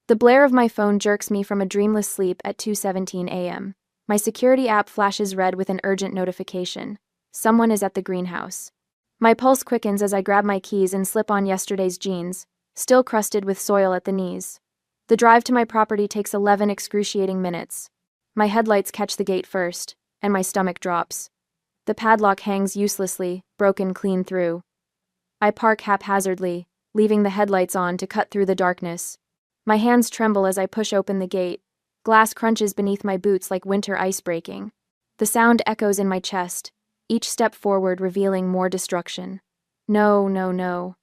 The blare of my phone jerks me from a dreamless sleep at 2:17 a.m. My security app flashes red with an urgent notification. Someone is at the greenhouse. My pulse quickens as I grab my keys and slip on yesterday's jeans, still crusted with soil at the knees. The drive to my property takes 11 excruciating minutes. My headlights catch the gate first, and my stomach drops. The padlock hangs uselessly, broken clean through. I park haphazardly, leaving the headlights on to cut through the darkness. My hands tremble as I push open the gate. Glass crunches beneath my boots like winter ice breaking. The sound echoes in my chest, each step forward revealing more destruction. No, no, no.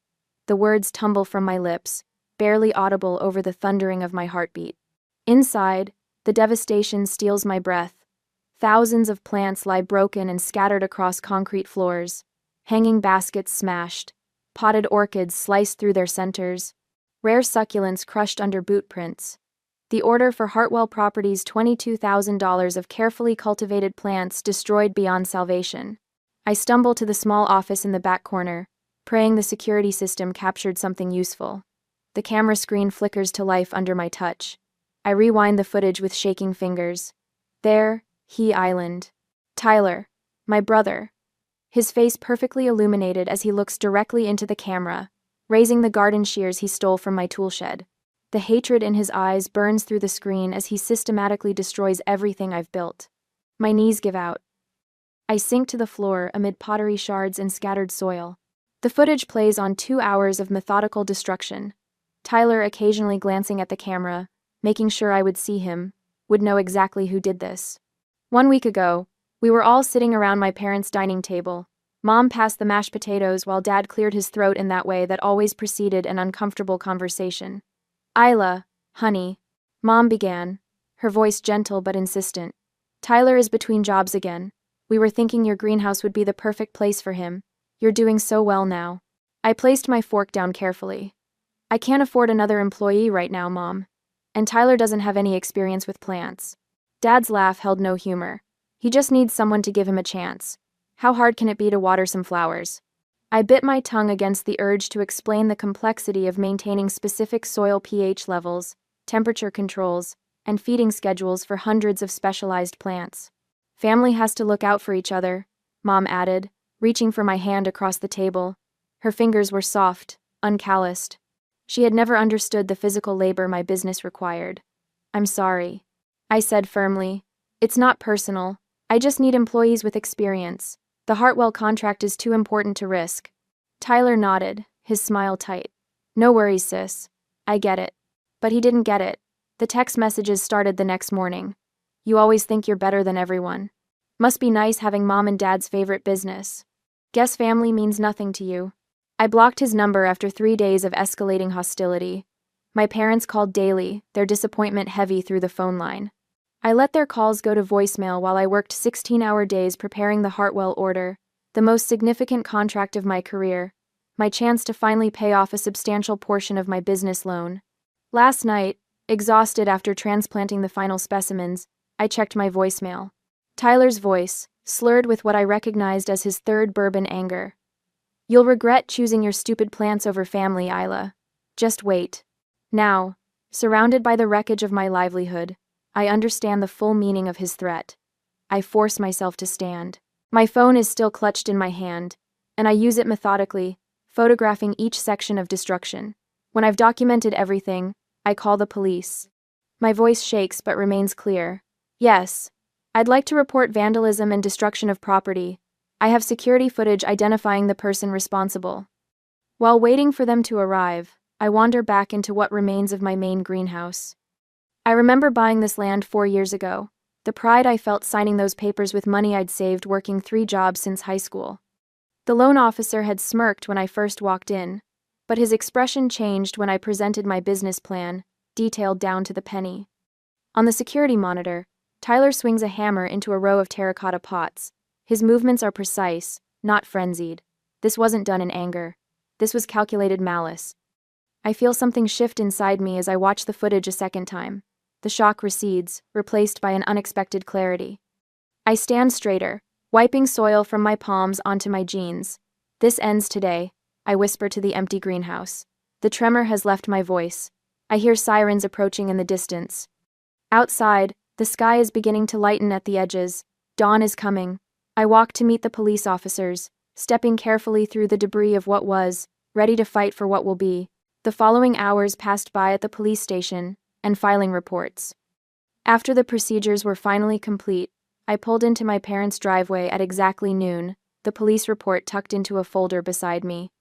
The words tumble from my lips, barely audible over the thundering of my heartbeat. Inside, the devastation steals my breath. Thousands of plants lie broken and scattered across concrete floors, hanging baskets smashed, potted orchids sliced through their centers, rare succulents crushed under boot prints. The order for Hartwell Properties' $22,000 of carefully cultivated plants destroyed beyond salvation. I stumble to the small office in the back corner, praying the security system captured something useful. The camera screen flickers to life under my touch. I rewind the footage with shaking fingers. There, He Island. Tyler, my brother. His face perfectly illuminated as he looks directly into the camera, raising the garden shears he stole from my tool shed. The hatred in his eyes burns through the screen as he systematically destroys everything I've built. My knees give out. I sink to the floor amid pottery shards and scattered soil. The footage plays on 2 hours of methodical destruction. Tyler occasionally glancing at the camera, making sure I would see him, would know exactly who did this. 1 week ago, we were all sitting around my parents' dining table. Mom passed the mashed potatoes while Dad cleared his throat in that way that always preceded an uncomfortable conversation. "Isla, honey," Mom began, her voice gentle but insistent. "Tyler is between jobs again. We were thinking your greenhouse would be the perfect place for him. You're doing so well now." I placed my fork down carefully. "I can't afford another employee right now, Mom. And Tyler doesn't have any experience with plants." Dad's laugh held no humor. "He just needs someone to give him a chance. How hard can it be to water some flowers?" I bit my tongue against the urge to explain the complexity of maintaining specific soil pH levels, temperature controls, and feeding schedules for hundreds of specialized plants. "Family has to look out for each other," Mom added, reaching for my hand across the table. Her fingers were soft, uncalloused. She had never understood the physical labor my business required. "I'm sorry," I said firmly. "It's not personal. I just need employees with experience. The Hartwell contract is too important to risk." Tyler nodded, his smile tight. "No worries, sis. I get it." But he didn't get it. The text messages started the next morning. "You always think you're better than everyone. Must be nice having Mom and Dad's favorite business. Guess family means nothing to you." I blocked his number after 3 days of escalating hostility. My parents called daily, their disappointment heavy through the phone line. I let their calls go to voicemail while I worked 16-hour days preparing the Hartwell order, the most significant contract of my career, my chance to finally pay off a substantial portion of my business loan. Last night, exhausted after transplanting the final specimens, I checked my voicemail. Tyler's voice, slurred with what I recognized as his third bourbon anger. "You'll regret choosing your stupid plants over family, Isla. Just wait." Now, surrounded by the wreckage of my livelihood, I understand the full meaning of his threat. I force myself to stand. My phone is still clutched in my hand, and I use it methodically, photographing each section of destruction. When I've documented everything, I call the police. My voice shakes but remains clear. "Yes, I'd like to report vandalism and destruction of property. I have security footage identifying the person responsible." While waiting for them to arrive, I wander back into what remains of my main greenhouse. I remember buying this land 4 years ago, the pride I felt signing those papers with money I'd saved working 3 jobs since high school. The loan officer had smirked when I first walked in, but his expression changed when I presented my business plan, detailed down to the penny. On the security monitor, Tyler swings a hammer into a row of terracotta pots. His movements are precise, not frenzied. This wasn't done in anger. This was calculated malice. I feel something shift inside me as I watch the footage a second time. The shock recedes, replaced by an unexpected clarity. I stand straighter, wiping soil from my palms onto my jeans. "This ends today," I whisper to the empty greenhouse. The tremor has left my voice. I hear sirens approaching in the distance. Outside, the sky is beginning to lighten at the edges. Dawn is coming. I walk to meet the police officers, stepping carefully through the debris of what was, ready to fight for what will be. The following hours passed by at the police station, and filing reports. After the procedures were finally complete, I pulled into my parents' driveway at exactly noon, the police report tucked into a folder beside me.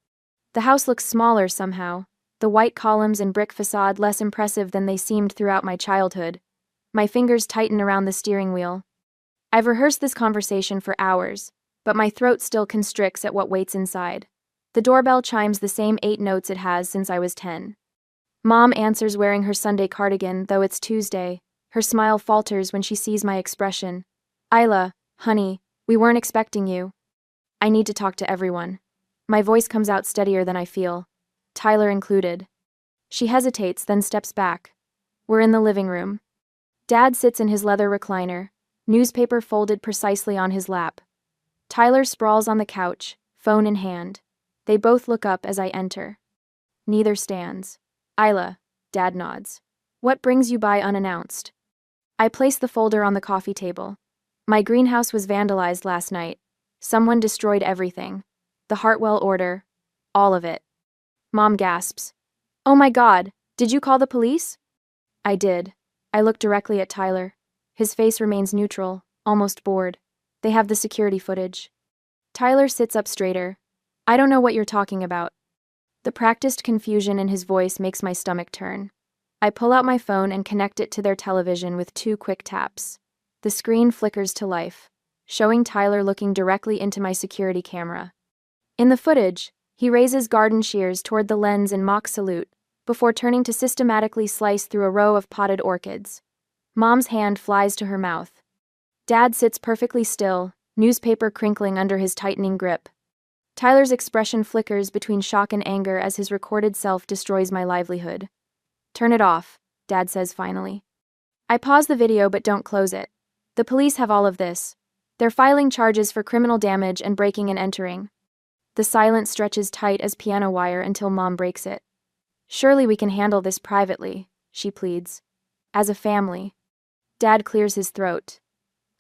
The house looks smaller somehow, the white columns and brick facade less impressive than they seemed throughout my childhood. My fingers tighten around the steering wheel. I've rehearsed this conversation for hours, but my throat still constricts at what waits inside. The doorbell chimes the same 8 notes it has since I was 10. Mom answers wearing her Sunday cardigan, though it's Tuesday. Her smile falters when she sees my expression. Isla, honey, we weren't expecting you. I need to talk to everyone. My voice comes out steadier than I feel. Tyler included. She hesitates, then steps back. We're in the living room. Dad sits in his leather recliner, newspaper folded precisely on his lap. Tyler sprawls on the couch, phone in hand. They both look up as I enter. Neither stands. Isla, Dad nods. What brings you by unannounced? I place the folder on the coffee table. My greenhouse was vandalized last night. Someone destroyed everything. The Hartwell order. All of it. Mom gasps. Oh my God, did you call the police? I did. I look directly at Tyler. His face remains neutral, almost bored. They have the security footage. Tyler sits up straighter. I don't know what you're talking about. The practiced confusion in his voice makes my stomach turn. I pull out my phone and connect it to their television with 2 quick taps. The screen flickers to life, showing Tyler looking directly into my security camera. In the footage, he raises garden shears toward the lens in mock salute, before turning to systematically slice through a row of potted orchids. Mom's hand flies to her mouth. Dad sits perfectly still, newspaper crinkling under his tightening grip. Tyler's expression flickers between shock and anger as his recorded self destroys my livelihood. Turn it off, Dad says finally. I pause the video but don't close it. The police have all of this. They're filing charges for criminal damage and breaking and entering. The silence stretches tight as piano wire until Mom breaks it. Surely we can handle this privately, she pleads. As a family. Dad clears his throat.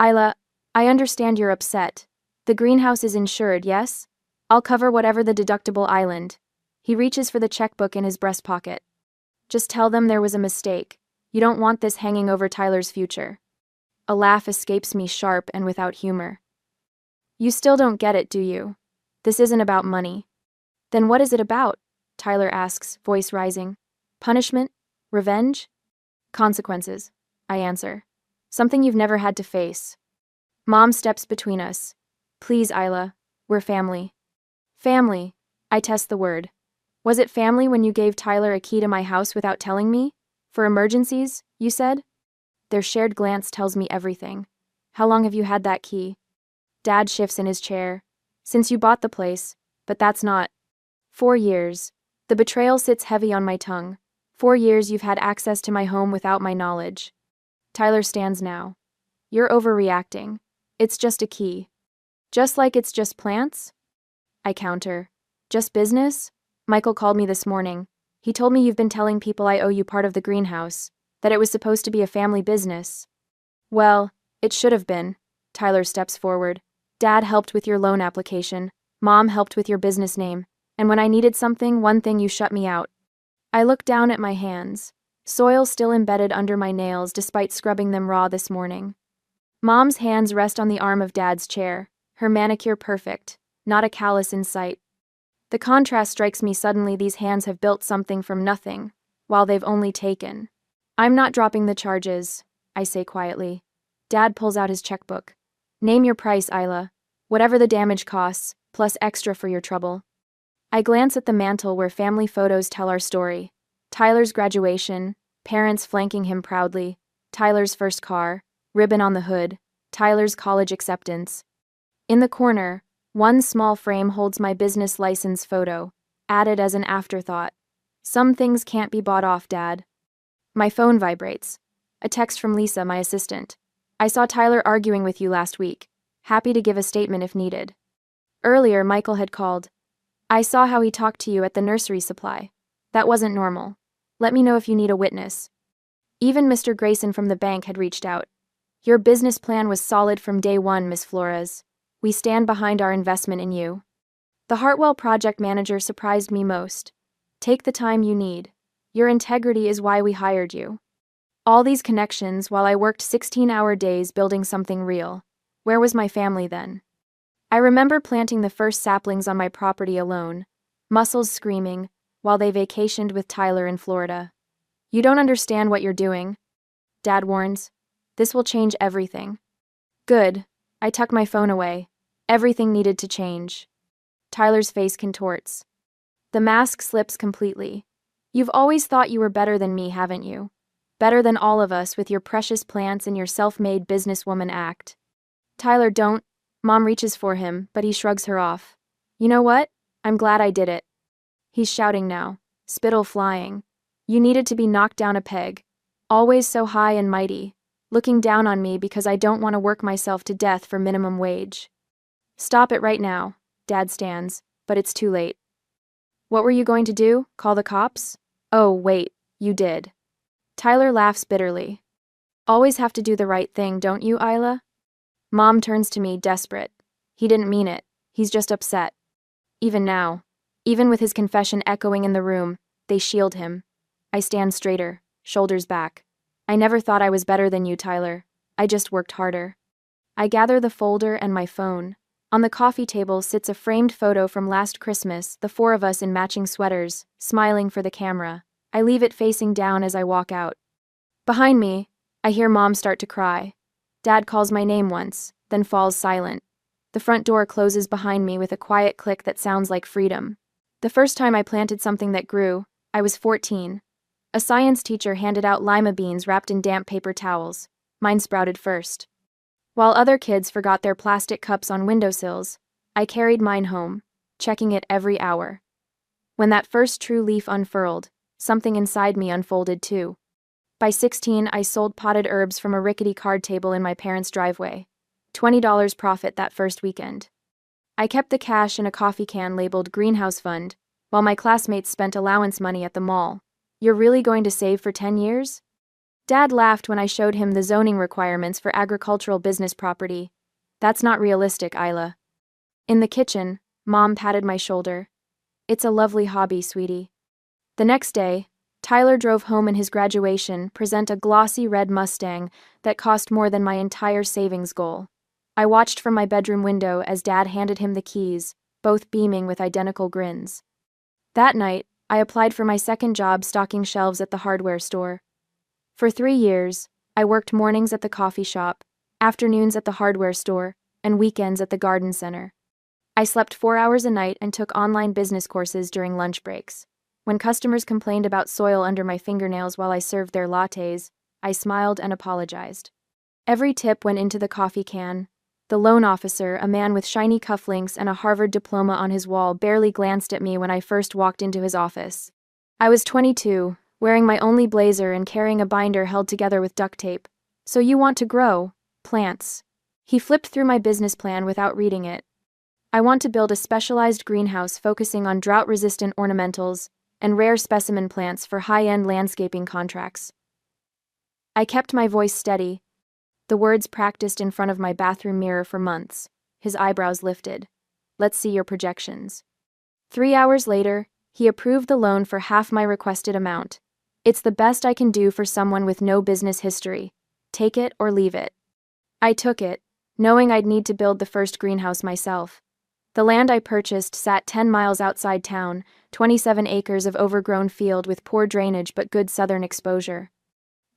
Isla, I understand you're upset. The greenhouse is insured, yes? I'll cover whatever the deductible island. He reaches for the checkbook in his breast pocket. Just tell them there was a mistake. You don't want this hanging over Tyler's future. A laugh escapes me, sharp and without humor. You still don't get it, do you? This isn't about money. Then what is it about? Tyler asks, voice rising. Punishment? Revenge? Consequences, I answer. Something you've never had to face. Mom steps between us. Please, Isla, we're family. Family, I test the word. Was it family when you gave Tyler a key to my house without telling me? For emergencies, you said? Their shared glance tells me everything. How long have you had that key? Dad shifts in his chair. Since you bought the place, but that's not. 4 years. The betrayal sits heavy on my tongue. 4 years you've had access to my home without my knowledge. Tyler stands now. You're overreacting. It's just a key. Just like it's just plants? I counter. Just business? Michael called me this morning. He told me you've been telling people I owe you part of the greenhouse, that it was supposed to be a family business. Well, it should have been. Tyler steps forward. Dad helped with your loan application. Mom helped with your business name. And when I needed something, one thing you shut me out. I look down at my hands. Soil still embedded under my nails despite scrubbing them raw this morning. Mom's hands rest on the arm of Dad's chair, her manicure perfect, not a callus in sight. The contrast strikes me suddenly. These hands have built something from nothing, while they've only taken. I'm not dropping the charges, I say quietly. Dad pulls out his checkbook. Name your price, Isla. Whatever the damage costs, plus extra for your trouble. I glance at the mantle where family photos tell our story. Tyler's graduation, parents flanking him proudly, Tyler's first car, ribbon on the hood, Tyler's college acceptance. In the corner, one small frame holds my business license photo, added as an afterthought. Some things can't be bought off, Dad. My phone vibrates. A text from Lisa, my assistant. I saw Tyler arguing with you last week. Happy to give a statement if needed. Earlier, Michael had called. I saw how he talked to you at the nursery supply. That wasn't normal. Let me know if you need a witness. Even Mr. Grayson from the bank had reached out. Your business plan was solid from day one, Miss Flores. We stand behind our investment in you. The Hartwell project manager surprised me most. Take the time you need. Your integrity is why we hired you. All these connections while I worked 16-hour days building something real. Where was my family then? I remember planting the first saplings on my property alone, muscles screaming, while they vacationed with Tyler in Florida. You don't understand what you're doing, Dad warns. This will change everything. Good. I tuck my phone away. Everything needed to change. Tyler's face contorts. The mask slips completely. You've always thought you were better than me, haven't you? Better than all of us with your precious plants and your self-made businesswoman act. Tyler, don't. Mom reaches for him, but he shrugs her off. You know what? I'm glad I did it. He's shouting now, spittle flying. You needed to be knocked down a peg. Always so high and mighty, looking down on me because I don't want to work myself to death for minimum wage. Stop it right now, Dad stands, but it's too late. What were you going to do? Call the cops? Oh, wait, you did. Tyler laughs bitterly. Always have to do the right thing, don't you, Isla? Mom turns to me, desperate. He didn't mean it. He's just upset. Even now, even with his confession echoing in the room, they shield him. I stand straighter, shoulders back. I never thought I was better than you, Tyler. I just worked harder. I gather the folder and my phone. On the coffee table sits a framed photo from last Christmas, the four of us in matching sweaters, smiling for the camera. I leave it facing down as I walk out. Behind me, I hear Mom start to cry. Dad calls my name once, then falls silent. The front door closes behind me with a quiet click that sounds like freedom. The first time I planted something that grew, I was 14. A science teacher handed out lima beans wrapped in damp paper towels. Mine sprouted first. While other kids forgot their plastic cups on windowsills, I carried mine home, checking it every hour. When that first true leaf unfurled, something inside me unfolded too. By 16, I sold potted herbs from a rickety card table in my parents' driveway. $20 profit that first weekend. I kept the cash in a coffee can labeled Greenhouse Fund, while my classmates spent allowance money at the mall. You're really going to save for 10 years? Dad laughed when I showed him the zoning requirements for agricultural business property. That's not realistic, Isla. In the kitchen, Mom patted my shoulder. It's a lovely hobby, sweetie. The next day, Tyler drove home in his graduation present a glossy red Mustang that cost more than my entire savings goal. I watched from my bedroom window as Dad handed him the keys, both beaming with identical grins. That night, I applied for my second job stocking shelves at the hardware store. For 3 years, I worked mornings at the coffee shop, afternoons at the hardware store, and weekends at the garden center. I slept 4 hours a night and took online business courses during lunch breaks. When customers complained about soil under my fingernails while I served their lattes, I smiled and apologized. Every tip went into the coffee can. The loan officer, a man with shiny cufflinks and a Harvard diploma on his wall, barely glanced at me when I first walked into his office. I was 22, wearing my only blazer and carrying a binder held together with duct tape. So you want to grow plants. He flipped through my business plan without reading it. I want to build a specialized greenhouse focusing on drought-resistant ornamentals and rare specimen plants for high-end landscaping contracts. I kept my voice steady, the words practiced in front of my bathroom mirror for months. His eyebrows lifted. Let's see your projections. 3 hours later, he approved the loan for half my requested amount. It's the best I can do for someone with no business history. Take it or leave it. I took it, knowing I'd need to build the first greenhouse myself. The land I purchased sat 10 miles outside town, 27 acres of overgrown field with poor drainage but good southern exposure.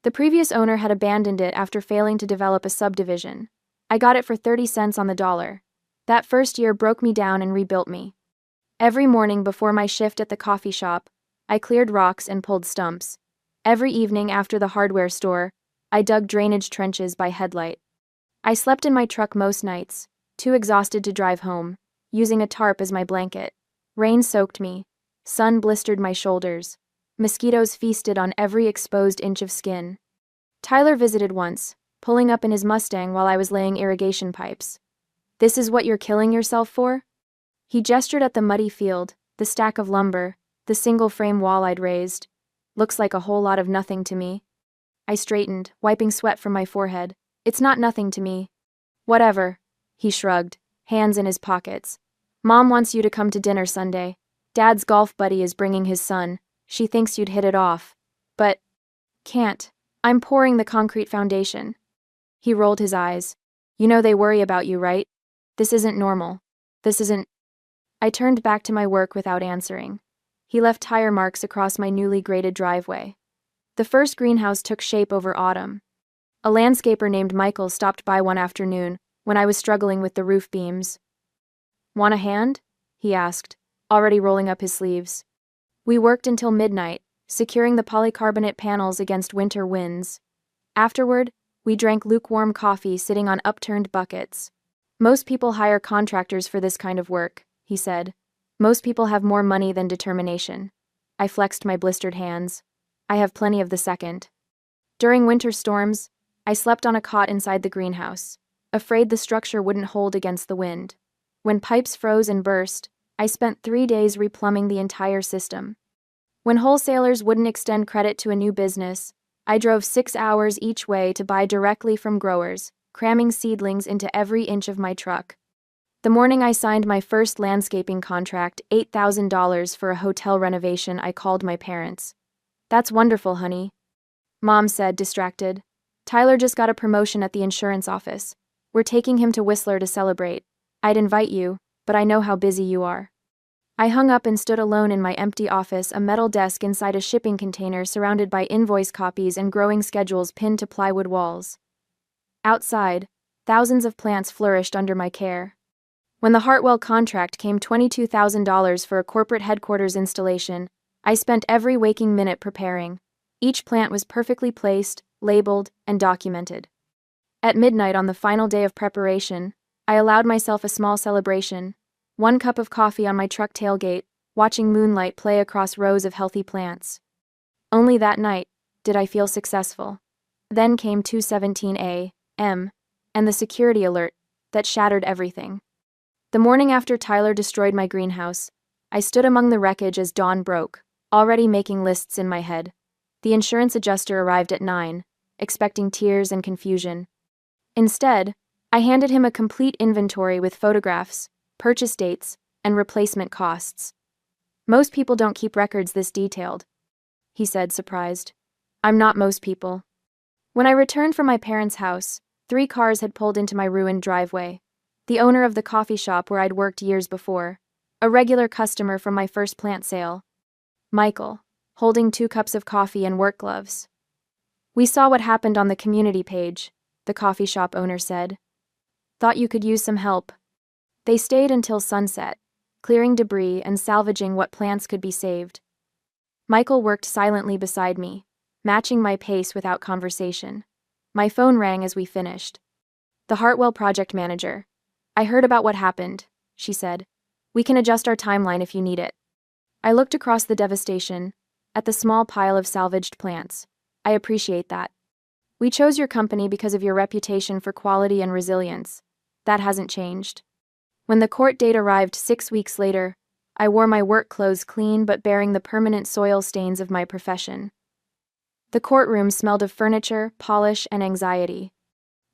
The previous owner had abandoned it after failing to develop a subdivision. I got it for 30 cents on the dollar. That first year broke me down and rebuilt me. Every morning before my shift at the coffee shop, I cleared rocks and pulled stumps. Every evening after the hardware store, I dug drainage trenches by headlight. I slept in my truck most nights, too exhausted to drive home, using a tarp as my blanket. Rain soaked me. Sun blistered my shoulders. Mosquitoes feasted on every exposed inch of skin. Tyler visited once, pulling up in his Mustang while I was laying irrigation pipes. This is what you're killing yourself for? He gestured at the muddy field, the stack of lumber, the single-frame wall I'd raised. Looks like a whole lot of nothing to me. I straightened, wiping sweat from my forehead. It's not nothing to me. Whatever. He shrugged, hands in his pockets. Mom wants you to come to dinner Sunday. Dad's golf buddy is bringing his son. She thinks you'd hit it off. But can't. I'm pouring the concrete foundation. He rolled his eyes. You know they worry about you, right? This isn't normal. This isn't. I turned back to my work without answering. He left tire marks across my newly graded driveway. The first greenhouse took shape over autumn. A landscaper named Michael stopped by one afternoon when I was struggling with the roof beams. Want a hand? He asked, already rolling up his sleeves. We worked until midnight, securing the polycarbonate panels against winter winds. Afterward, we drank lukewarm coffee sitting on upturned buckets. Most people hire contractors for this kind of work, he said. Most people have more money than determination. I flexed my blistered hands. I have plenty of the second. During winter storms, I slept on a cot inside the greenhouse, afraid the structure wouldn't hold against the wind. When pipes froze and burst, I spent 3 days replumbing the entire system. When wholesalers wouldn't extend credit to a new business, I drove 6 hours each way to buy directly from growers, cramming seedlings into every inch of my truck. The morning I signed my first landscaping contract, $8,000 for a hotel renovation, I called my parents. That's wonderful, honey. Mom said, distracted. Tyler just got a promotion at the insurance office. We're taking him to Whistler to celebrate. I'd invite you, but I know how busy you are. I hung up and stood alone in my empty office, a metal desk inside a shipping container surrounded by invoice copies and growing schedules pinned to plywood walls. Outside, thousands of plants flourished under my care. When the Hartwell contract came, $22,000 for a corporate headquarters installation, I spent every waking minute preparing. Each plant was perfectly placed, labeled, and documented. At midnight on the final day of preparation, I allowed myself a small celebration. 1 cup of coffee on my truck tailgate, watching moonlight play across rows of healthy plants. Only that night did I feel successful. Then came 2:17 a.m. and the security alert that shattered everything. The morning after Tyler destroyed my greenhouse, I stood among the wreckage as dawn broke, already making lists in my head. The insurance adjuster arrived at 9, expecting tears and confusion. Instead, I handed him a complete inventory with photographs, purchase dates, and replacement costs. Most people don't keep records this detailed, he said, surprised. I'm not most people. When I returned from my parents' house, 3 cars had pulled into my ruined driveway. The owner of the coffee shop where I'd worked years before, a regular customer from my first plant sale. Michael, holding 2 cups of coffee and work gloves. We saw what happened on the community page, the coffee shop owner said. Thought you could use some help. They stayed until sunset, clearing debris and salvaging what plants could be saved. Michael worked silently beside me, matching my pace without conversation. My phone rang as we finished. The Hartwell project manager. I heard about what happened, she said. We can adjust our timeline if you need it. I looked across the devastation, at the small pile of salvaged plants. I appreciate that. We chose your company because of your reputation for quality and resilience. That hasn't changed. When the court date arrived 6 weeks later, I wore my work clothes clean but bearing the permanent soil stains of my profession. The courtroom smelled of furniture, polish, and anxiety.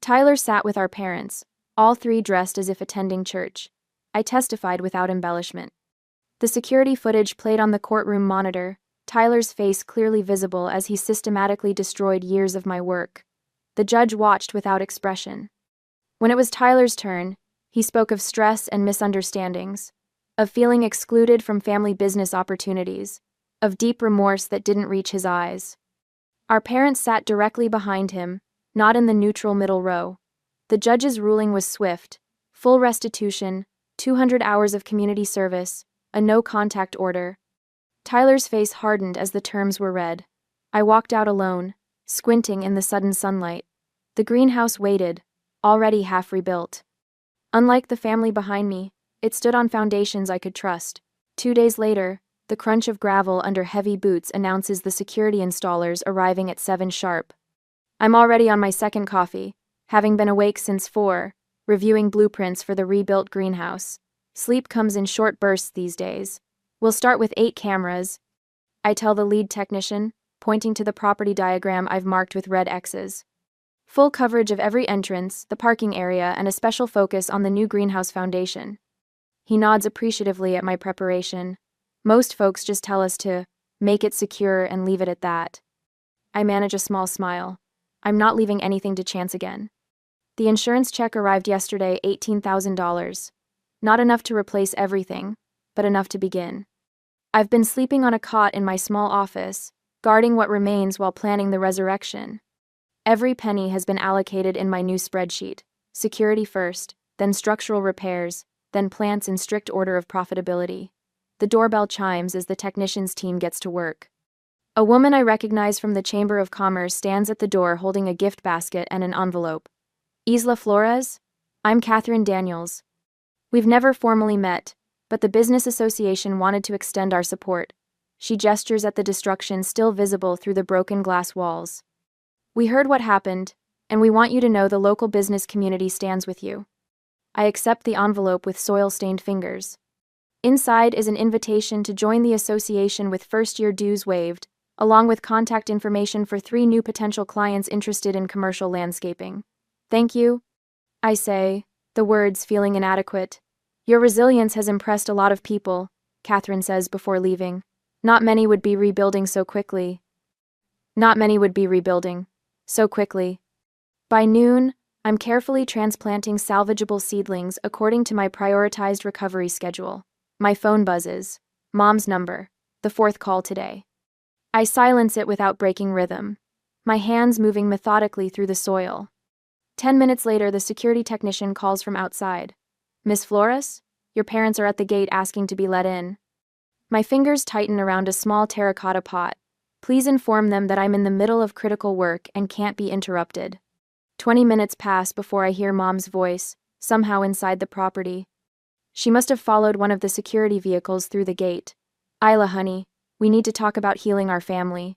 Tyler sat with our parents, all 3 dressed as if attending church. I testified without embellishment. The security footage played on the courtroom monitor, Tyler's face clearly visible as he systematically destroyed years of my work. The judge watched without expression. When it was Tyler's turn, he spoke of stress and misunderstandings, of feeling excluded from family business opportunities, of deep remorse that didn't reach his eyes. Our parents sat directly behind him, not in the neutral middle row. The judge's ruling was swift: full restitution, 200 hours of community service, a no-contact order. Tyler's face hardened as the terms were read. I walked out alone, squinting in the sudden sunlight. The greenhouse waited, already half rebuilt. Unlike the family behind me, it stood on foundations I could trust. 2 days later, the crunch of gravel under heavy boots announces the security installers arriving at 7 sharp. I'm already on my second coffee, having been awake since 4, reviewing blueprints for the rebuilt greenhouse. Sleep comes in short bursts these days. We'll start with 8 cameras, I tell the lead technician, pointing to the property diagram I've marked with red X's. Full coverage of every entrance, the parking area, and a special focus on the new greenhouse foundation. He nods appreciatively at my preparation. Most folks just tell us to make it secure and leave it at that. I manage a small smile. I'm not leaving anything to chance again. The insurance check arrived yesterday, $18,000. Not enough to replace everything, but enough to begin. I've been sleeping on a cot in my small office, guarding what remains while planning the resurrection. Every penny has been allocated in my new spreadsheet. Security first, then structural repairs, then plants in strict order of profitability. The doorbell chimes as the technicians team gets to work. A woman I recognize from the Chamber of Commerce stands at the door holding a gift basket and an envelope. Isla Flores? I'm Catherine Daniels. We've never formally met, but the business association wanted to extend our support. She gestures at the destruction still visible through the broken glass walls. We heard what happened, and we want you to know the local business community stands with you. I accept the envelope with soil-stained fingers. Inside is an invitation to join the association with first-year dues waived, along with contact information for 3 new potential clients interested in commercial landscaping. Thank you, I say, the words feeling inadequate. Your resilience has impressed a lot of people, Catherine says before leaving. Not many would be rebuilding so quickly. By noon, I'm carefully transplanting salvageable seedlings according to my prioritized recovery schedule. My phone buzzes. Mom's number. The 4th call today. I silence it without breaking rhythm, my hands moving methodically through the soil. 10 minutes later, the security technician calls from outside. Miss Flores? Your parents are at the gate asking to be let in. My fingers tighten around a small terracotta pot. Please inform them that I'm in the middle of critical work and can't be interrupted. 20 minutes pass before I hear Mom's voice, somehow inside the property. She must have followed one of the security vehicles through the gate. Isla, honey, we need to talk about healing our family.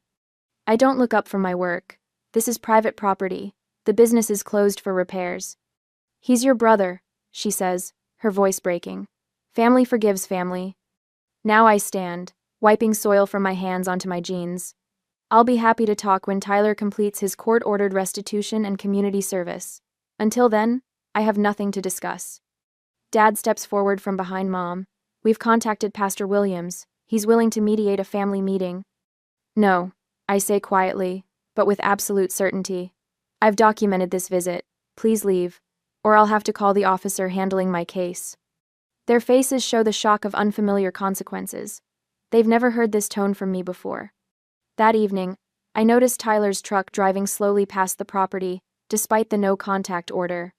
I don't look up from my work. This is private property. The business is closed for repairs. He's your brother, she says, her voice breaking. Family forgives family. Now I stand, wiping soil from my hands onto my jeans. I'll be happy to talk when Tyler completes his court-ordered restitution and community service. Until then, I have nothing to discuss. Dad steps forward from behind Mom. We've contacted Pastor Williams. He's willing to mediate a family meeting. No, I say quietly, but with absolute certainty. I've documented this visit. Please leave, or I'll have to call the officer handling my case. Their faces show the shock of unfamiliar consequences. They've never heard this tone from me before. That evening, I noticed Tyler's truck driving slowly past the property, despite the no-contact order.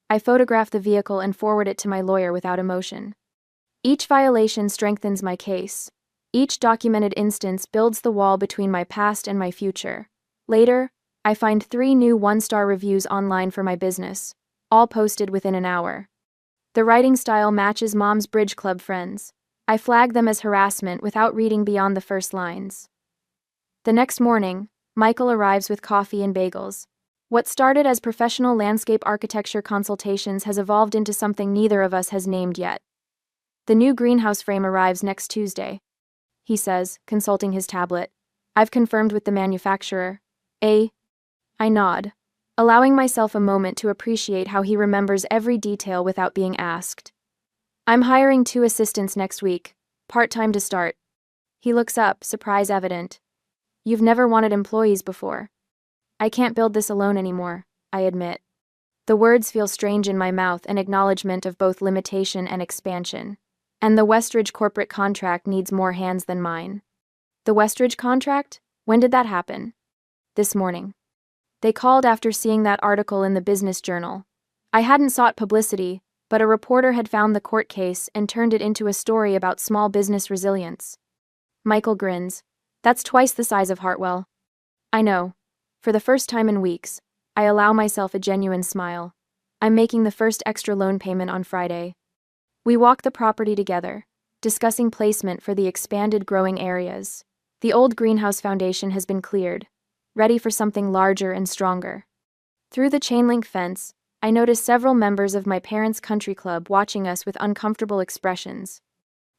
I photograph the vehicle and forward it to my lawyer without emotion. Each violation strengthens my case. Each documented instance builds the wall between my past and my future. Later, I find 3 new 1-star reviews online for my business, all posted within an hour. The writing style matches Mom's Bridge Club friends. I flag them as harassment without reading beyond the first lines. The next morning, Michael arrives with coffee and bagels. What started as professional landscape architecture consultations has evolved into something neither of us has named yet. The new greenhouse frame arrives next Tuesday, he says, consulting his tablet. I've confirmed with the manufacturer. I nod, allowing myself a moment to appreciate how he remembers every detail without being asked. I'm hiring 2 assistants next week, part-time to start. He looks up, surprise evident. You've never wanted employees before. I can't build this alone anymore, I admit. The words feel strange in my mouth, an acknowledgement of both limitation and expansion. And the Westridge corporate contract needs more hands than mine. The Westridge contract? When did that happen? This morning. They called after seeing that article in the Business Journal. I hadn't sought publicity, but a reporter had found the court case and turned it into a story about small business resilience. Michael grins. That's twice the size of Hartwell. I know. For the first time in weeks, I allow myself a genuine smile. I'm making the first extra loan payment on Friday. We walk the property together, discussing placement for the expanded growing areas. The old greenhouse foundation has been cleared, ready for something larger and stronger. Through the chain-link fence, I notice several members of my parents' country club watching us with uncomfortable expressions.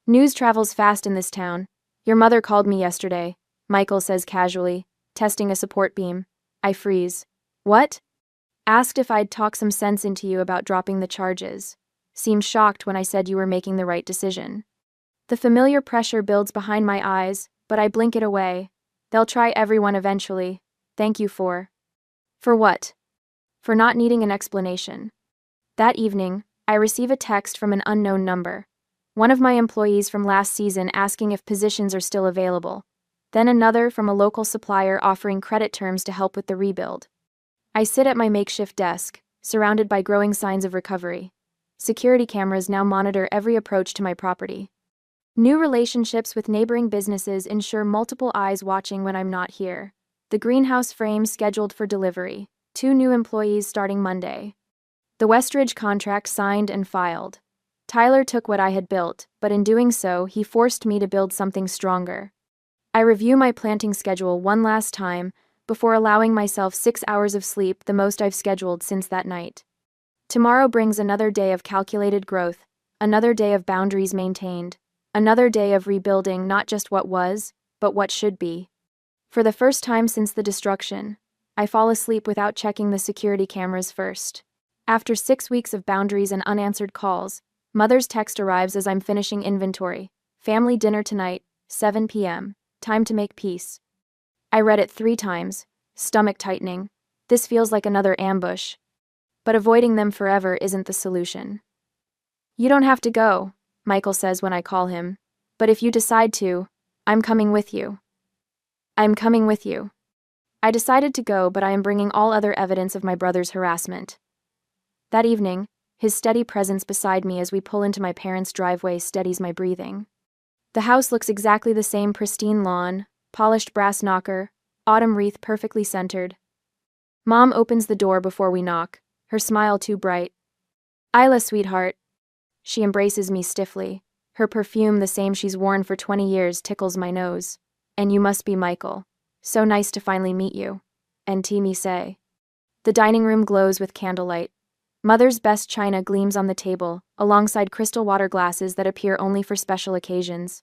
News travels fast in this town. Your mother called me yesterday, Michael says casually. testing a support beam. I freeze. What? Asked if I'd talk some sense into you about dropping the charges. Seemed shocked when I said you were making the right decision. The familiar pressure builds behind my eyes, but I blink it away. They'll try everyone eventually. Thank you for. For what? For not needing an explanation. That evening, I receive a text from an unknown number. One of my employees from last season asking if positions are still available. Then another from a local supplier offering credit terms to help with the rebuild. I sit at my makeshift desk, surrounded by growing signs of recovery. Security cameras now monitor every approach to my property. New relationships with neighboring businesses ensure multiple eyes watching when I'm not here. The greenhouse frame scheduled for delivery. 2 new employees starting Monday. The Westridge contract signed and filed. Tyler took what I had built, but in doing so, he forced me to build something stronger. I review my planting schedule one last time before allowing myself 6 hours of sleep, the most I've scheduled since that night. Tomorrow brings another day of calculated growth, another day of boundaries maintained, another day of rebuilding not just what was, but what should be. For the first time since the destruction, I fall asleep without checking the security cameras first. After 6 weeks of boundaries and unanswered calls, Mother's text arrives as I'm finishing inventory. Family dinner tonight, 7 p.m. Time to make peace. I read it 3 times, stomach tightening. This feels like another ambush. But avoiding them forever isn't the solution. You don't have to go, Michael says when I call him. But if you decide to, I'm coming with you. I'm coming with you. I decided to go, but I am bringing all other evidence of my brother's harassment. That evening, his steady presence beside me as we pull into my parents' driveway steadies my breathing. The house looks exactly the same: pristine lawn, polished brass knocker, autumn wreath perfectly centered. Mom opens the door before we knock, her smile too bright. Isla, sweetheart. She embraces me stiffly. Her perfume, the same she's worn for 20 years, tickles my nose. And you must be Michael. So nice to finally meet you. And me say. The dining room glows with candlelight. Mother's best china gleams on the table, alongside crystal water glasses that appear only for special occasions.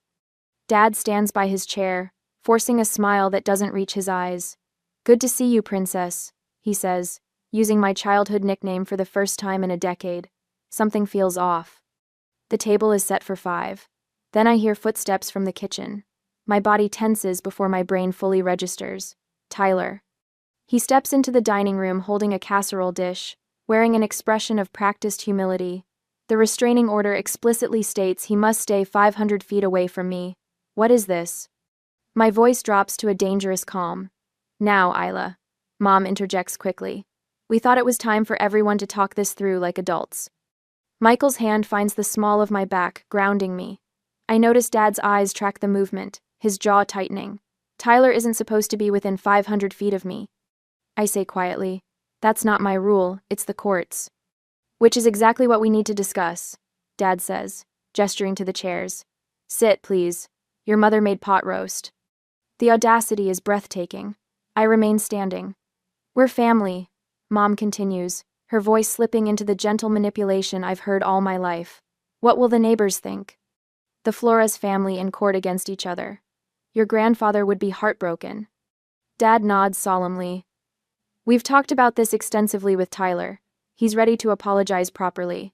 Dad stands by his chair, forcing a smile that doesn't reach his eyes. Good to see you, princess, he says, using my childhood nickname for the first time in a decade. Something feels off. The table is set for 5. Then I hear footsteps from the kitchen. My body tenses before my brain fully registers. Tyler. He steps into the dining room holding a casserole dish, wearing an expression of practiced humility. The restraining order explicitly states he must stay 500 feet away from me. What is this? My voice drops to a dangerous calm. Now, Isla. Mom interjects quickly. We thought it was time for everyone to talk this through like adults. Michael's hand finds the small of my back, grounding me. I notice Dad's eyes track the movement, his jaw tightening. Tyler isn't supposed to be within 500 feet of me. I say quietly, that's not my rule, it's the court's. Which is exactly what we need to discuss, Dad says, gesturing to the chairs. Sit, please. Your mother made pot roast. The audacity is breathtaking. I remain standing. We're family, Mom continues, her voice slipping into the gentle manipulation I've heard all my life. What will the neighbors think? The Flores family in court against each other. Your grandfather would be heartbroken. Dad nods solemnly. We've talked about this extensively with Tyler. He's ready to apologize properly.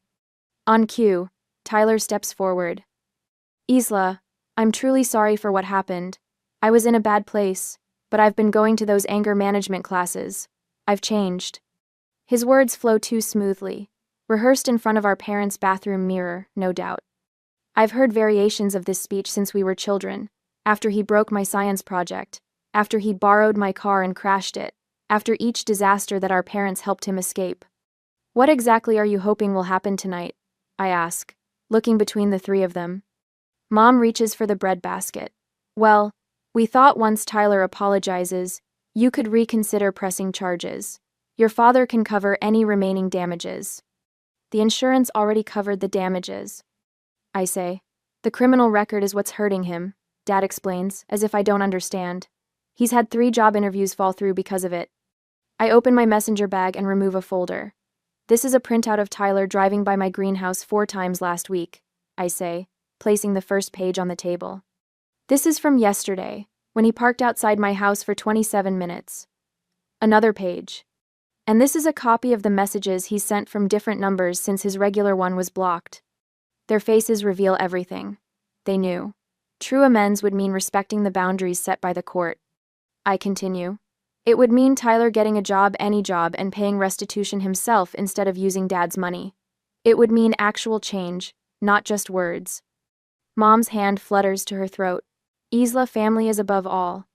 On cue, Tyler steps forward. Isla, I'm truly sorry for what happened. I was in a bad place, but I've been going to those anger management classes. I've changed. His words flow too smoothly, rehearsed in front of our parents' bathroom mirror, no doubt. I've heard variations of this speech since we were children, after he broke my science project, after he borrowed my car and crashed it, after each disaster that our parents helped him escape. What exactly are you hoping will happen tonight? I ask, looking between the 3 of them. Mom reaches for the bread basket. Well, we thought once Tyler apologizes, you could reconsider pressing charges. Your father can cover any remaining damages. The insurance already covered the damages. I say. The criminal record is what's hurting him, Dad explains, as if I don't understand. He's had 3 job interviews fall through because of it. I open my messenger bag and remove a folder. This is a printout of Tyler driving by my greenhouse 4 times last week, I say, placing the first page on the table. This is from yesterday. when he parked outside my house for 27 minutes. Another page. And this is a copy of the messages he sent from different numbers since his regular one was blocked. Their faces reveal everything. They knew. True amends would mean respecting the boundaries set by the court. I continue. It would mean Tyler getting a job, any job, and paying restitution himself instead of using Dad's money. It would mean actual change, not just words. Mom's hand flutters to her throat. Isla, family is above all.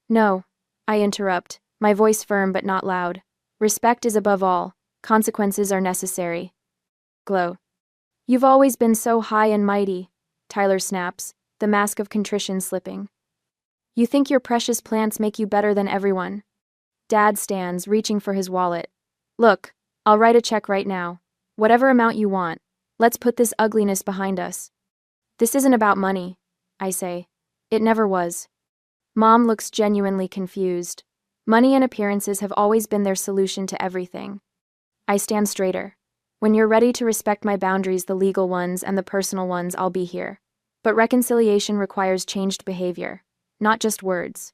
No, I interrupt, my voice firm but not loud. Respect is above all. Consequences are necessary. Glow. You've always been so high and mighty, Tyler snaps, the mask of contrition slipping. You think your precious plants make you better than everyone. Dad stands, reaching for his wallet. Look, I'll write a check right now. Whatever amount you want. Let's put this ugliness behind us. This isn't about money, I say. It never was. Mom looks genuinely confused. Money and appearances have always been their solution to everything. I stand straighter. When you're ready to respect my boundaries, the legal ones and the personal ones, I'll be here. But reconciliation requires changed behavior, not just words.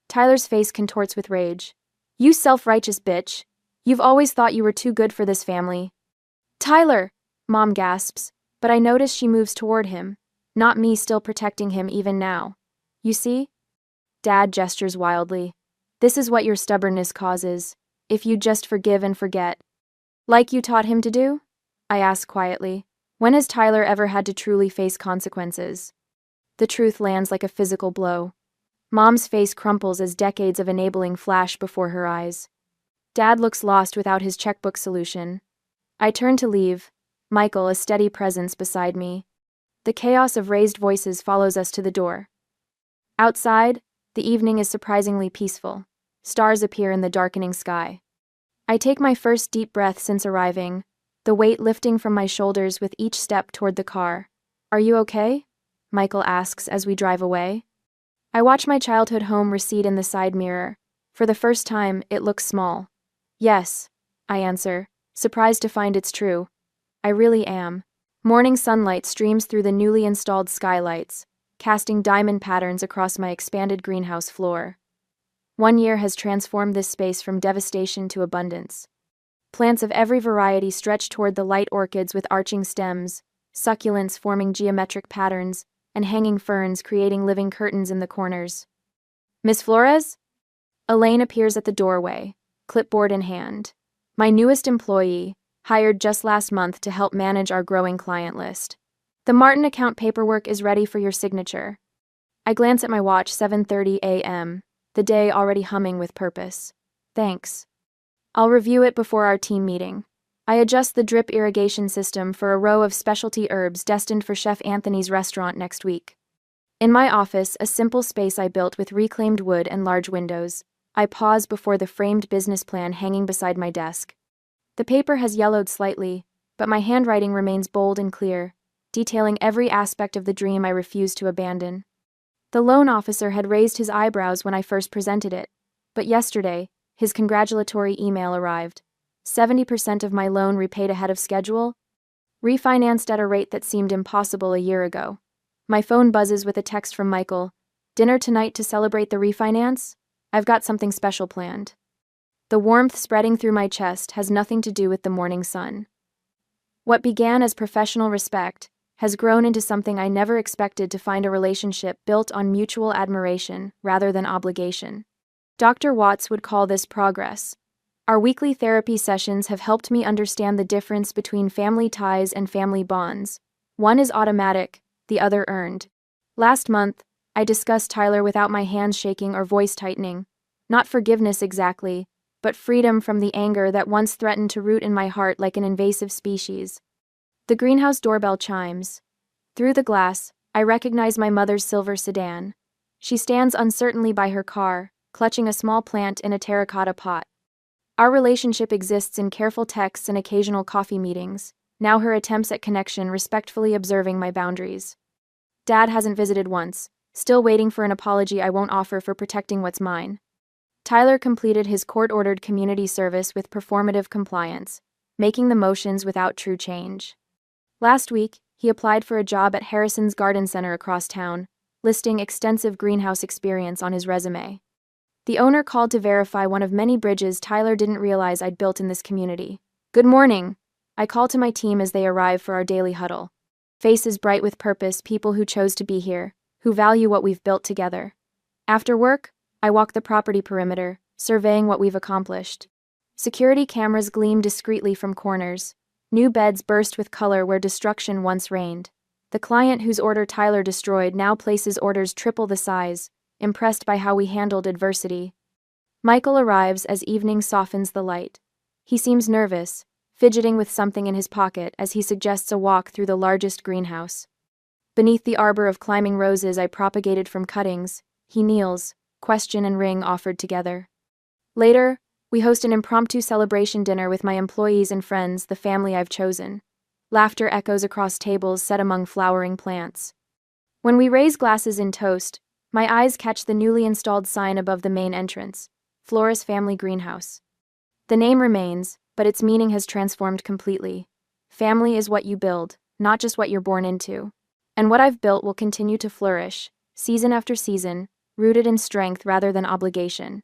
Tyler's face contorts with rage. You self-righteous bitch. You've always thought you were too good for this family. Tyler! Mom gasps, but I notice she moves toward him, not me still protecting him even now. You see? Dad gestures wildly. This is what your stubbornness causes, if you just forgive and forget. Like you taught him to do? I ask quietly. When has Tyler ever had to truly face consequences? The truth lands like a physical blow. Mom's face crumples as decades of enabling flash before her eyes. Dad looks lost without his checkbook solution. I turn to leave, Michael a steady presence beside me. The chaos of raised voices follows us to the door. Outside, the evening is surprisingly peaceful. Stars appear in the darkening sky. I take my first deep breath since arriving, the weight lifting from my shoulders with each step toward the car. Are you okay? Michael asks as we drive away. I watch my childhood home recede in the side mirror. For the first time, it looks small. Yes, I answer, surprised to find it's true. I really am. Morning sunlight streams through the newly installed skylights, casting diamond patterns across my expanded greenhouse floor. 1 year has transformed this space from devastation to abundance. Plants of every variety stretch toward the light, orchids with arching stems, succulents forming geometric patterns, and hanging ferns creating living curtains in the corners. Miss Flores? Elaine appears at the doorway, clipboard in hand. My newest employee, hired just last month to help manage our growing client list. The Martin account paperwork is ready for your signature. I glance at my watch, 7:30 a.m., the day already humming with purpose. Thanks. I'll review it before our team meeting. I adjust the drip irrigation system for a row of specialty herbs destined for Chef Anthony's restaurant next week. In my office, a simple space I built with reclaimed wood and large windows, I pause before the framed business plan hanging beside my desk. The paper has yellowed slightly, but my handwriting remains bold and clear, detailing every aspect of the dream I refuse to abandon. The loan officer had raised his eyebrows when I first presented it, but yesterday, his congratulatory email arrived. 70% of my loan repaid ahead of schedule, refinanced at a rate that seemed impossible a year ago. My phone buzzes with a text from Michael. Dinner tonight to celebrate the refinance? I've got something special planned. The warmth spreading through my chest has nothing to do with the morning sun. What began as professional respect has grown into something I never expected, to find a relationship built on mutual admiration rather than obligation. Dr. Watts would call this progress. Our weekly therapy sessions have helped me understand the difference between family ties and family bonds. One is automatic, the other earned. Last month, I discussed Tyler without my hands shaking or voice tightening. Not forgiveness exactly, but freedom from the anger that once threatened to root in my heart like an invasive species. The greenhouse doorbell chimes. Through the glass, I recognize my mother's silver sedan. She stands uncertainly by her car, clutching a small plant in a terracotta pot. Our relationship exists in careful texts and occasional coffee meetings, now her attempts at connection respectfully observing my boundaries. Dad hasn't visited once, still waiting for an apology I won't offer for protecting what's mine. Tyler completed his court-ordered community service with performative compliance, making the motions without true change. Last week, he applied for a job at Harrison's Garden Center across town, listing extensive greenhouse experience on his resume. The owner called to verify one of many bridges Tyler didn't realize I'd built in this community. Good morning. I call to my team as they arrive for our daily huddle. Faces bright with purpose, people who chose to be here, who value what we've built together. After work, I walk the property perimeter, surveying what we've accomplished. Security cameras gleam discreetly from corners. New beds burst with color where destruction once reigned. The client whose order Tyler destroyed now places orders triple the size, impressed by how we handled adversity. Michael arrives as evening softens the light. He seems nervous, fidgeting with something in his pocket as he suggests a walk through the largest greenhouse. Beneath the arbor of climbing roses I propagated from cuttings, he kneels, question and ring offered together. Later, we host an impromptu celebration dinner with my employees and friends, the family I've chosen. Laughter echoes across tables set among flowering plants. When we raise glasses in toast, my eyes catch the newly installed sign above the main entrance, Flores Family Greenhouse. The name remains, but its meaning has transformed completely. Family is what you build, not just what you're born into. And what I've built will continue to flourish, season after season, rooted in strength rather than obligation.